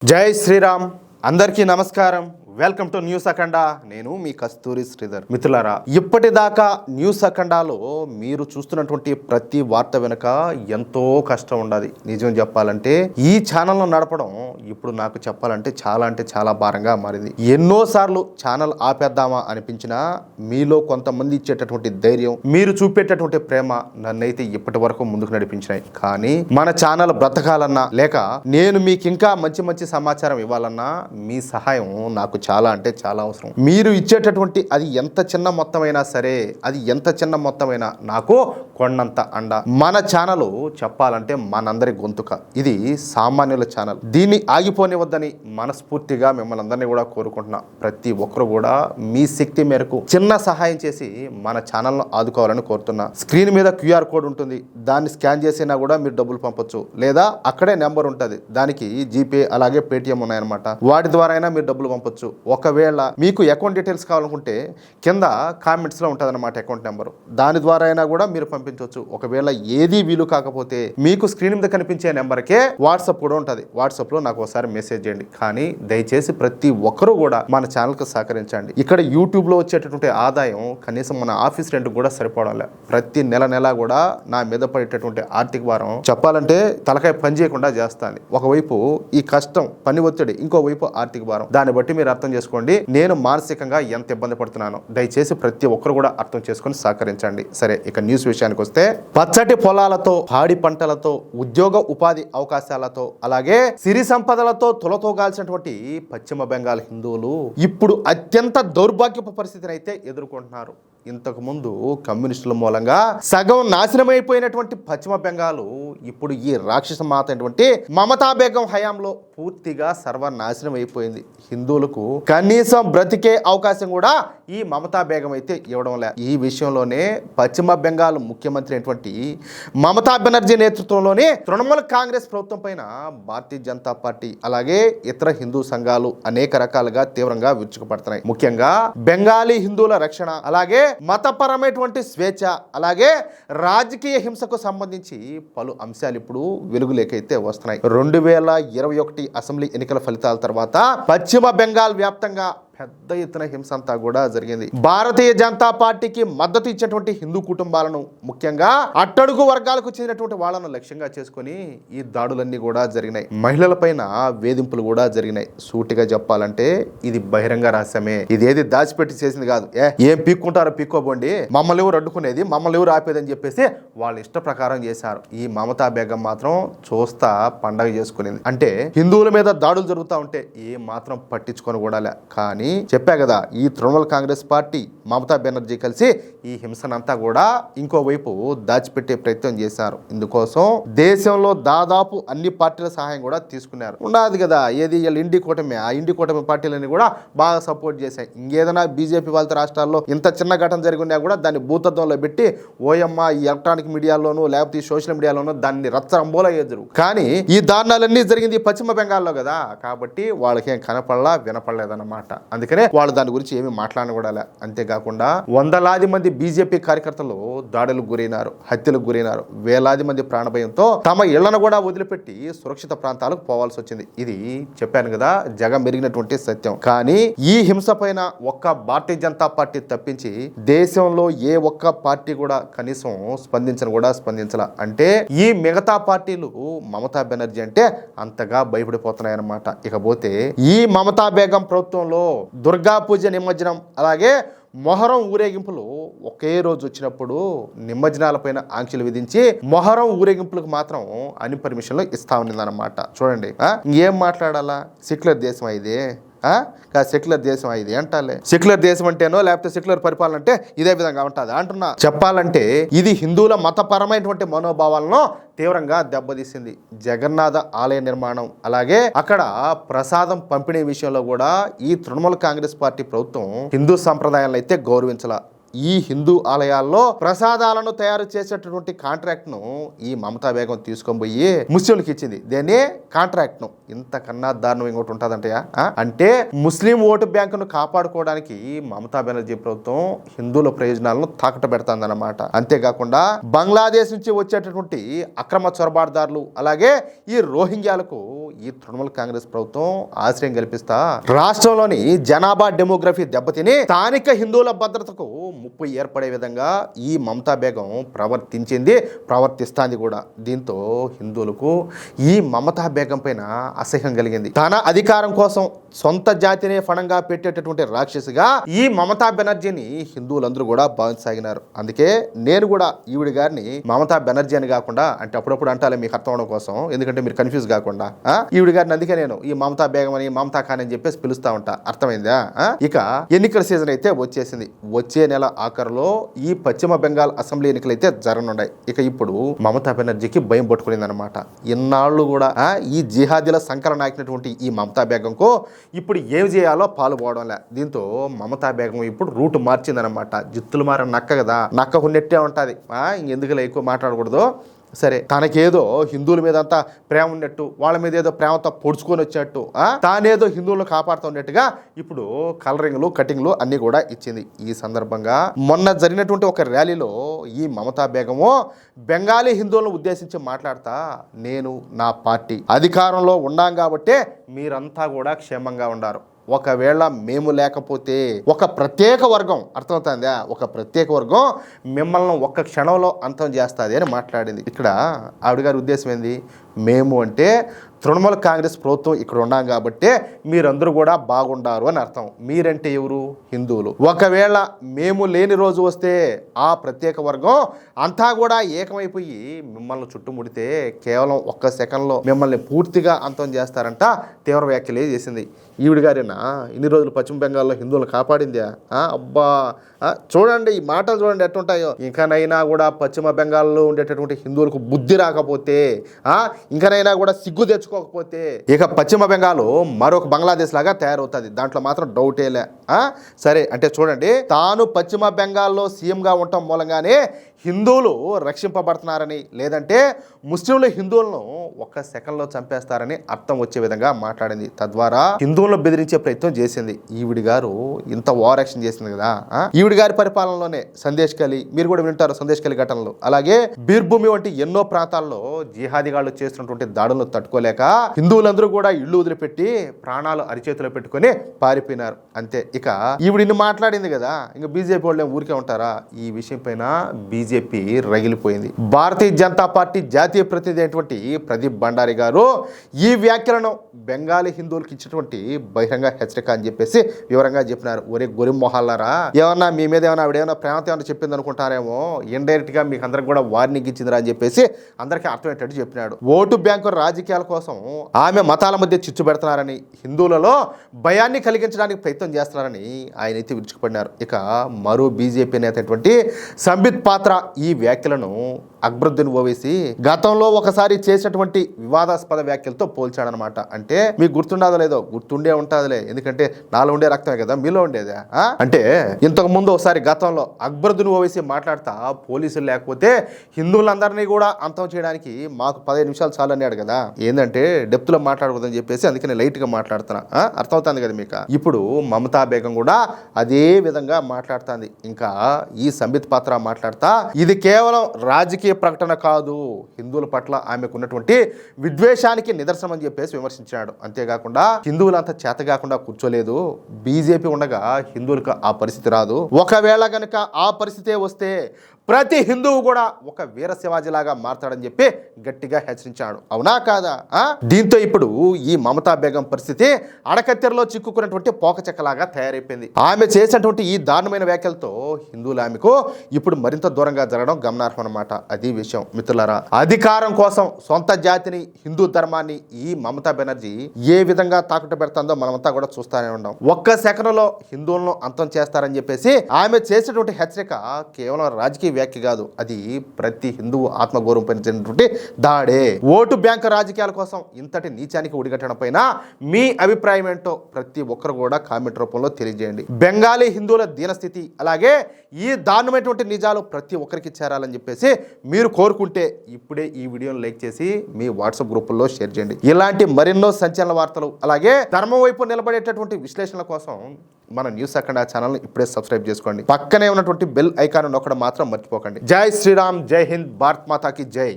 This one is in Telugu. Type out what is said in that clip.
జై శ్రీరామ్. అందరికీ నమస్కారం. వెల్కమ్ టు న్యూస్ అఖండ. నేను మీ కస్తూరి శ్రీధర్. మిత్రులారా, ఇప్పటిదాకా న్యూస్ అఖండాలో మీరు చూస్తున్నటువంటి ప్రతి వార్త వెనుక ఎంతో కష్టం ఉండదు. నిజం చెప్పాలంటే ఈ ఛానల్ను నడపడం ఇప్పుడు నాకు చెప్పాలంటే చాలా భారంగా మారింది. ఎన్నోసార్లు ఛానల్ ఆపేద్దామా అనిపించినా మీలో కొంతమంది ఇచ్చేటటువంటి ధైర్యం, మీరు చూపేటటువంటి ప్రేమ నన్నైతే ఇప్పటి వరకు ముందుకు నడిపించినాయి. కానీ మన ఛానల్ బ్రతకాలన్నా లేక నేను మీకు ఇంకా మంచి సమాచారం ఇవ్వాలన్నా మీ సహాయం నాకు చాలా అవసరం. మీరు ఇచ్చేటటువంటి అది ఎంత చిన్న మొత్తమైనా సరే, అది ఎంత చిన్న మొత్తమైనా నాకు కొండంత అండ. మన ఛానల్ చెప్పాలంటే మనందరి గొంతుక. ఇది సామాన్యుల ఛానల్. దీన్ని ఆగిపోనివద్దని మనస్ఫూర్తిగా మిమ్మల్ని అందరినీ కూడా కోరుకుంటున్నా. ప్రతి ఒక్కరు కూడా మీ శక్తి మేరకు చిన్న సహాయం చేసి మన ఛానల్ను ఆదుకోవాలని కోరుతున్నా. స్క్రీన్ మీద QR కోడ్ ఉంటుంది. దాన్ని స్కాన్ చేసినా కూడా మీరు డబ్బులు పంపొచ్చు. లేదా అక్కడే నెంబర్ ఉంటుంది, దానికి జీపే అలాగే పేటిఎం ఉన్నాయన్నమాట. వాటి ద్వారా అయినా మీరు డబ్బులు పంపొచ్చు. ఒకవేళ మీకు అకౌంట్ డీటెయిల్స్ కావాలనుకుంటే కింద కామెంట్స్లో ఉంటుంది అన్నమాట అకౌంట్ నెంబరు. దాని ద్వారా అయినా కూడా మీరు పంపించవచ్చు. ఒకవేళ ఏది వీలు కాకపోతే మీకు స్క్రీన్ మీద కనిపించే నెంబర్కే వాట్సాప్ కూడా ఉంటుంది. వాట్సాప్లో నాకు ఒకసారి మెసేజ్ చేయండి. కానీ దయచేసి ప్రతి ఒక్కరూ కూడా మన ఛానల్కి సహకరించండి. ఇక్కడ యూట్యూబ్లో వచ్చేటటువంటి ఆదాయం కనీసం మన ఆఫీస్ రెంట్ కూడా సరిపోవడం. ప్రతి నెల కూడా నా మీద పడేటటువంటి ఆర్థిక భారం చెప్పాలంటే తలకాయ పని చేయకుండా చేస్తాను. ఒకవైపు ఈ కష్టం, పని ఒత్తిడి, ఇంకోవైపు ఆర్థిక భారం. దాన్ని బట్టి మీరు అర్థం చేసుకోండి నేను మానసికంగా ఎంత ఇబ్బంది పడుతున్నానో. దయచేసి ప్రతి ఒక్కరు కూడా అర్థం చేసుకొని సహకరించండి. సరే, ఇక న్యూస్ విషయానికి వస్తే, పచ్చటి పొలాలతో, పాడి పంటలతో, ఉద్యోగ ఉపాధి అవకాశాలతో, అలాగే సిరి సంపదలతో తులతూగాల్సినటువంటి పశ్చిమ బెంగాల్ హిందువులు ఇప్పుడు అత్యంత దౌర్భాగ్యపు పరిస్థితిని అయితే ఎదుర్కొంటున్నారు. ఇంతకు ముందు కమ్యూనిస్టుల మూలంగా సగం నాశనమైపోయినటువంటి పశ్చిమ బెంగాల్ ఇప్పుడు ఈ రాక్షస మాత అయినటువంటి మమతా బేగం హయాంలో పూర్తిగా సర్వనాశనం అయిపోయింది. హిందువులకు కనీసం బ్రతికే అవకాశం కూడా ఈ మమతా బేగం అయితే ఇవ్వడం లే. ఈ విషయంలోనే పశ్చిమ బెంగాల్ ముఖ్యమంత్రి అయినటువంటి మమతా బెనర్జీ నేతృత్వంలోని తృణమూల్ కాంగ్రెస్ ప్రభుత్వం పైన భారతీయ జనతా పార్టీ అలాగే ఇతర హిందూ సంఘాలు అనేక రకాలుగా తీవ్రంగా విరుచుకుపడుతున్నాయి. ముఖ్యంగా బెంగాలీ హిందువుల రక్షణ, అలాగే మతపరమైనటువంటి స్వేచ్ఛ, అలాగే రాజకీయ హింసకు సంబంధించి పలు అంశాలు ఇప్పుడు వెలుగులేకైతే వస్తున్నాయి. 2021 అసెంబ్లీ ఎన్నికల ఫలితాల తర్వాత పశ్చిమ బెంగాల్ వ్యాప్తంగా పెద్ద ఎత్తున హింస అంతా కూడా జరిగింది. భారతీయ జనతా పార్టీకి మద్దతు ఇచ్చేటువంటి హిందూ కుటుంబాలను, ముఖ్యంగా అట్టడుగు వర్గాలకు చెందినటువంటి వాళ్ళను లక్ష్యంగా చేసుకుని ఈ దాడులన్నీ కూడా జరిగినాయి. మహిళల పైన వేధింపులు కూడా జరిగినాయి. సూటిగా చెప్పాలంటే ఇది బహిరంగ రహస్యమే. ఇదేది దాచిపెట్టి చేసింది కాదు. ఏం పీక్కుంటారో పీక్కోబోండి, మమ్మల్ని ఎవరు అడ్డుకునేది, మమ్మల్ని ఎవరు ఆపేదని చెప్పేసి వాళ్ళ ఇష్ట ప్రకారం చేశారు. ఈ మమతా బేగం మాత్రం చూస్తా పండగ చేసుకునేది. అంటే హిందువుల మీద దాడులు జరుగుతూ ఉంటే ఏ మాత్రం పట్టించుకొని కూడా లే. కానీ చెప్పా కదా, ఈ తృణమూల్ కాంగ్రెస్ పార్టీ, మమతా బెనర్జీ కలిసి ఈ హింసనంతా కూడా ఇంకోవైపు దాచిపెట్టే ప్రయత్నం చేశారు. ఇందుకోసం దేశంలో దాదాపు అన్ని పార్టీల సహాయం కూడా తీసుకున్నారు. ఉండదు కదా, ఏది ఇండి కూటమి, ఆ ఇండి కూటమి పార్టీలని కూడా బాగా సపోర్ట్ చేశాయి. ఇంకేదైనా బీజేపీ వాళ్ళ రాష్ట్రాల్లో ఇంత చిన్న ఘటన జరిగినా కూడా దాన్ని భూతత్వంలో పెట్టి ఓయమ్మ ఈ ఎలక్ట్రానిక్ మీడియాలోనూ లేకపోతే ఈ సోషల్ మీడియాలోనూ దాన్ని రచ్చరంబోలా ఎదురు. కానీ ఈ దారుణాలన్నీ జరిగింది పశ్చిమ బెంగాల్లో కదా, కాబట్టి వాళ్ళకేం కనపడలా వినపడలేదన్నమాట. అందుకనే వాళ్ళు దాని గురించి ఏమీ మాట్లాడకూడాలి. అంతేకాకుండా వందలాది మంది బీజేపీ కార్యకర్తలు దాడులకు గురైనారు, హత్యలకు గురైనారు. వేలాది మంది ప్రాణభయంతో తమ ఇళ్లను కూడా వదిలిపెట్టి సురక్షిత ప్రాంతాలకు పోవాల్సి వచ్చింది. ఇది చెప్పాను కదా, జగం మెరిగినటువంటి సత్యం. కానీ ఈ హింస పైన ఒక్క భారతీయ జనతా పార్టీ తప్పించి దేశంలో ఏ ఒక్క పార్టీ కూడా కనీసం స్పందించాల. అంటే ఈ మిగతా పార్టీలు మమతా బెనర్జీ అంటే అంతగా భయపడిపోతున్నాయన్నమాట. ఇకపోతే ఈ మమతా బేగం ప్రభుత్వంలో దుర్గా పూజ, నిమజ్జనం, అలాగే మొహరం ఊరేగింపులు ఒకే రోజు వచ్చినప్పుడు నిమజ్జనాలపైన ఆంక్షలు విధించి మొహరం ఊరేగింపులకు మాత్రం అన్ని పర్మిషన్లు ఇస్తా ఉన్నదన్నమాట. చూడండి, ఏం మాట్లాడాలా? సెక్యులర్ దేశం ఇది, సెక్యులర్ దేశం ఇది అంటాలే. సెక్యులర్ దేశం అంటేనో లేకపోతే సెక్యులర్ పరిపాలన అంటే ఇదే విధంగా ఉంటుంది అంటున్నా. చెప్పాలంటే ఇది హిందువుల మతపరమైనటువంటి మనోభావాలను తీవ్రంగా దెబ్బతీసింది. జగన్నాథ ఆలయ నిర్మాణం, అలాగే అక్కడ ప్రసాదం పంపిణీ విషయంలో కూడా ఈ తృణమూల్ కాంగ్రెస్ పార్టీ ప్రభుత్వం హిందూ సంప్రదాయాలను అయితే గౌరవించాల. ఈ హిందూ ఆలయాల్లో ప్రసాదాలను తయారు చేసేటటువంటి కాంట్రాక్ట్ ను ఈ మమతా బేగం తీసుకొని పోయి ముస్లింలకు ఇచ్చింది. దేన్ని కాంట్రాక్ట్ ను. ఇంతకన్నా దారుణం ఇంకోటి ఉంటుందంటయా? అంటే ముస్లిం ఓటు బ్యాంకును కాపాడుకోవడానికి మమతా బెనర్జీ ప్రభుత్వం హిందువుల ప్రయోజనాలను తాకట్టు పెడతాందన్నమాట. అంతేకాకుండా బంగ్లాదేశ్ నుంచి వచ్చేటటువంటి అక్రమ చొరబాటుదారులు అలాగే ఈ రోహింగ్యాలకు ఈ తృణమూల్ కాంగ్రెస్ ప్రభుత్వం ఆశ్రయం కల్పిస్తా రాష్ట్రంలోని జనాభా డెమోగ్రఫీ దెబ్బతిని స్థానిక హిందువుల భద్రతకు ముప్పు ఏర్పడే విధంగా ఈ మమతా బేగం ప్రవర్తిస్తాంది కూడా. దీంతో హిందువులకు ఈ మమతా బేగం పైన అసహ్యం కలిగింది. తన అధికారం కోసం సొంత జాతినే ఫణంగా పెట్టేటటువంటి రాక్షసిగా ఈ మమతా బెనర్జీని హిందువులందరూ కూడా భావించసాగినారు. అందుకే నేను కూడా ఈవిడి గారిని మమతా బెనర్జీ అని కాకుండా, అంటే అప్పుడప్పుడు అంటాలే మీకు అర్థం అవడం కోసం, ఎందుకంటే మీరు కన్ఫ్యూజ్ కాకుండా, ఈవిడి గారిని అందుకే నేను ఈ మమతా బేగం అని మమతా ఖాన్ అని చెప్పేసి పిలుస్తా ఉంటా. అర్థమైందా? ఇక ఎన్నికల సీజన్ అయితే వచ్చేసింది. వచ్చే నెల ఆఖరులో ఈ పశ్చిమ బెంగాల్ అసెంబ్లీ ఎన్నికలు అయితే జరగనున్నాయి. ఇక ఇప్పుడు మమతా బెనర్జీకి భయం పట్టుకునింది అనమాట. ఇన్నాళ్ళు కూడా ఈ జిహాదీల సంకలన నాయకునటువంటి ఈ మమతా బేగంకు ఇప్పుడు ఏం చేయాలో పాల్పోవడంలే. దీంతో మమతా బేగం ఇప్పుడు రూట్ మార్చిందనమాట. జిత్తులు మారిన నక్క కదా, నక్క ఉన్నట్టే ఉంటుంది. ఇంకెందుకులే ఎక్కువ మాట్లాడకూడదు. సరే, తనకేదో హిందువుల మీద అంతా ప్రేమ ఉన్నట్టు, వాళ్ళ మీద ఏదో ప్రేమతో పొడుచుకొని వచ్చినట్టు, తానేదో హిందువులను కాపాడుతున్నట్టుగా ఇప్పుడు కలరింగ్లు కటింగ్లు అన్ని కూడా ఇచ్చింది. ఈ సందర్భంగా మొన్న జరిగినటువంటి ఒక ర్యాలీలో ఈ మమతా బేగము బెంగాలీ హిందువులను ఉద్దేశించి మాట్లాడతా, నేను నా పార్టీ అధికారంలో ఉన్నాం కాబట్టే మీరంతా కూడా క్షేమంగా ఉండారు. ఒకవేళ మేము లేకపోతే ఒక ప్రత్యేక వర్గం, అర్థమవుతుందా, ఒక ప్రత్యేక వర్గం మిమ్మల్ని ఒక్క క్షణంలో అంతం చేస్తుంది అని మాట్లాడింది. ఇక్కడ ఆవిడ గారి ఉద్దేశం ఏంది? మేము అంటే తృణమూల్ కాంగ్రెస్ ప్రభుత్వం ఇక్కడ ఉన్నాం కాబట్టే మీరందరూ కూడా బాగుండారు అని అర్థం. మీరంటే ఎవరు? హిందువులు. ఒకవేళ మేము లేని రోజు వస్తే ఆ ప్రత్యేక వర్గం అంతా కూడా ఏకమైపోయి మిమ్మల్ని చుట్టుముడితే కేవలం ఒక్క సెకండ్లో మిమ్మల్ని పూర్తిగా అంతం చేస్తారంట. తీవ్ర వ్యాఖ్యలే చేసింది. ఈవిడ గారేనా ఇన్ని రోజులు పశ్చిమ బెంగాల్లో హిందువులను కాపాడిందా? అబ్బా, చూడండి ఈ మాటలు చూడండి ఎట్టుంటాయో. ఇంకనైనా కూడా పశ్చిమ బెంగాల్లో ఉండేటటువంటి హిందువులకు బుద్ధి రాకపోతే, ఇంకనైనా కూడా సిగ్గు తెచ్చుకోకపోతే ఇక పశ్చిమ బెంగాల్ మరొక బంగ్లాదేశ్ లాగా తయారవుతుంది. దాంట్లో మాత్రం డౌటేలే. సరే, అంటే చూడండి, తాను పశ్చిమ బెంగాల్లో సీఎంగా ఉండటం మూలంగానే హిందువులు రక్షింపబడుతున్నారని, లేదంటే ముస్లింలు హిందువులను ఒక్క సెకండ్లో చంపేస్తారని అర్థం వచ్చే విధంగా మాట్లాడింది. తద్వారా హిందువులను బెదిరించే ప్రయత్నం చేసింది. ఈవిడి గారు ఇంత ఓవర్ యాక్షన్ చేసింది కదా. ఈవిడి గారి పరిపాలనలోనే సందేశ్ ఖలీ, మీరు కూడా వింటారు సందేశ్ ఖలీ ఘటనలు, అలాగే బీర్భూమి వంటి ఎన్నో ప్రాంతాల్లో జిహాదీగాళ్లు చేస్తున్నటువంటి దాడులను తట్టుకోలేక హిందువులందరూ కూడా ఇళ్లు వదిలిపెట్టి ప్రాణాలు అరిచేతిలో పెట్టుకొని పారిపోయినారు. అంతే. ఇక ఈవిడిని మాట్లాడింది కదా, ఇంకా బీజేపీ వాళ్ళు ఊరికే ఉంటారా? ఈ విషయం పైన బీజేపీ రగిలిపోయింది. భారతీయ జనతా పార్టీ జాతీయ ప్రతినిధి అయినటువంటి ప్రదీప్ భండారి గారు ఈ వ్యాఖ్యలను బెంగాలీ హిందువులకు ఇచ్చినటువంటి బహిరంగ హెచ్చరిక అని చెప్పేసి వివరంగా చెప్పినారు. ఒరే గొరి మొహాలారా, ఏమన్నా మీ మీద ఏమైనా ఆవిడేమన్నా ప్రేమతో ఏమైనా చెప్పింది అనుకుంటారేమో, ఇండైరెక్ట్ గా మీకు అందరికి కూడా వార్నింగ్ ఇచ్చిందిరా అని చెప్పేసి అందరికీ అర్థమయ్యేటట్టు చెప్పినాడు. ఓటు బ్యాంకు రాజకీయాల కోసం ఆమె మతాల మధ్య చిచ్చు పెడుతున్నారని, హిందువులలో భయాన్ని కలిగించడానికి ప్రయత్నం చేస్తున్నారని ఆయన అయితే విరుచుకుపడినారు. ఇక మరో బీజేపీ నేత అయినటువంటి సంబిత్ పాత్ర ఈ వ్యాఖ్యలను అక్బరుద్దీన్ ఓవైసీ గతంలో ఒకసారి చేసినటువంటి వివాదాస్పద వ్యాఖ్యలతో పోల్చాడనమాట. అంటే మీకు గుర్తుండదో లేదో, గుర్తుండే ఉంటుందిలే, ఎందుకంటే నాలో ఉండే రక్తమే కదా మీలో ఉండేదే. అంటే ఇంతకు ముందు ఒకసారి గతంలో అక్బరుద్దీన్ ఓవైసీ మాట్లాడతా, పోలీసులు లేకపోతే హిందువులందరినీ కూడా అంతం చేయడానికి మాకు 15 నిమిషాలు చాలు అన్నాడు కదా. ఏంటంటే డెప్త్ లో మాట్లాడకూడదని చెప్పేసి అందుకే నేను లైట్ గా మాట్లాడుతున్నా. అర్థమవుతుంది కదా మీకు. ఇప్పుడు మమతా బేగం కూడా అదే విధంగా మాట్లాడుతుంది. ఇంకా ఈ సంబిత్ పాత్ర మాట్లాడతా, ఇది కేవలం రాజకీయ ప్రకటన కాదు, హిందువుల పట్ల ఆమెకు ఉన్నటువంటి విద్వేషానికి నిదర్శనం అని చెప్పేసి విమర్శించాడు. అంతేకాకుండా హిందువులంతా చేత కాకుండా కూర్చోలేదు, బీజేపీ ఉండగా హిందువులకు ఆ పరిస్థితి రాదు. ఒకవేళ గనుక ఆ పరిస్థితే వస్తే ప్రతి హిందువు కూడా ఒక వీర శివాజీలాగా మారతాడని చెప్పి గట్టిగా హెచ్చరించాడు. అవునా కాదా? దీంతో ఇప్పుడు ఈ మమతా బేగం పరిస్థితి అడకత్తెరలో చిక్కుకున్నటువంటి పోకచెక్కలాగా తయారైపోయింది. ఆమె చేసినటువంటి ఈ దారుణమైన వ్యాఖ్యలతో హిందువులు ఆమెకు ఇప్పుడు మరింత దూరంగా జరగడం గమనార్హం అన్నమాట. అది విషయం మిత్రులారా. అధికారం కోసం సొంత జాతిని, హిందూ ధర్మాన్ని ఈ మమతా బెనర్జీ ఏ విధంగా తాకట్టు పెడుతుందో మనమంతా కూడా చూస్తానే ఉన్నాం. ఒక్క సెకనులో హిందువులను అంతం చేస్తారని చెప్పేసి ఆమె చేసినటువంటి హెచ్చరిక కేవలం రాజకీయ వ్యాఖ్య కాదు, అది ప్రతి హిందువు ఆత్మగౌరవం పైన జరిగినటువంటి దాడే. ఓటు బ్యాంక్ రాజకీయాల కోసం ఇంతటి నీచానికి ఒడిగట్టడం పైన మీ అభిప్రాయం ఏంటో ప్రతి ఒక్కరు కూడా కామెంట్ రూపంలో తెలియజేయండి. బెంగాలీ హిందువుల దీనస్థితి అలాగే ఈ దారుణమైనటువంటి నిజాలు ప్రతి ఒక్కరికి చేరాలని చెప్పేసి మీరు కోరుకుంటే ఇప్పుడే ఈ వీడియోని లైక్ చేసి మీ వాట్సాప్ గ్రూపుల్లో షేర్ చేయండి. ఇలాంటి మరెన్నో సంచలన వార్తలు అలాగే ధర్మం వైపు నిలబడేటటువంటి విశ్లేషణల కోసం మన న్యూస్ అఖండ ఛానల్ ఇప్పుడే సబ్స్క్రైబ్ చేసుకోండి. పక్కనే ఉన్నటువంటి బెల్ ఐకాన్ నొక్కడం మాత్రం మర్చిపోకండి. జై శ్రీరామ్, జై హింద్, భారత్ మాతాకి జై.